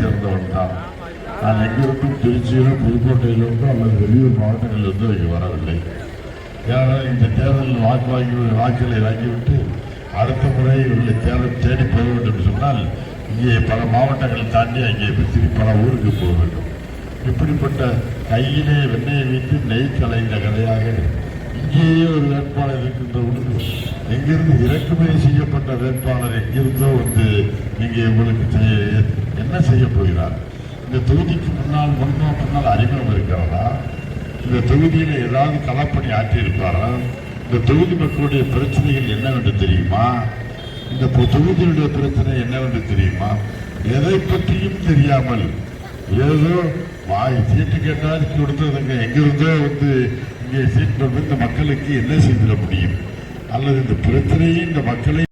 சேர்ந்தவன் தான். நான் எங்கிருந்தும் திருச்சியிலோ புதுக்கோட்டையிலிருந்தோ அல்லது வெளியூர் மாவட்டங்களிலிருந்தோ இங்கே வரவில்லை. ஏனால் இந்த தேர்தலில் வாக்குகளை வாங்கிவிட்டு அடுத்த முறை இவர்களை தேடி போக வேண்டும் என்று சொன்னால் இங்கே பல மாவட்டங்களை தாண்டி அங்கே திருப்பி பல ஊருக்கு போக வேண்டும். இப்படிப்பட்ட கையிலே வெண்ணெயை வைத்து நெய் கலைந்த கதையாக இங்கேயே ஒரு வேட்பாளர் இருக்கின்ற பொழுது எங்கிருந்து இறக்குமதி செய்யப்பட்ட வேட்பாளர் எங்கிருந்தோ இங்கே உங்களுக்கு என்ன செய்ய போகிறார்? இந்த தொகுதிக்கு முன்னால் அறிமுகம் இருக்கிறதா? இந்த தொகுதியில் ஏதாவது களப்பணி ஆற்றியிருப்பாரா? இந்த தொகுதி மக்களுடைய பிரச்சனைகள் என்னவென்று தெரியுமா? இந்த தொகுதியுடைய பிரச்சனை என்னவென்று தெரியுமா? எதை பற்றியும் தெரியாமல் ஏதோ சீட்டு கேட்டால் கொடுத்ததுங்க எங்கிருந்தோ இங்கே சீட் இந்த மக்களுக்கு என்ன செய்திட முடியும்? அல்லது இந்த பிரச்சனையை இந்த மக்களை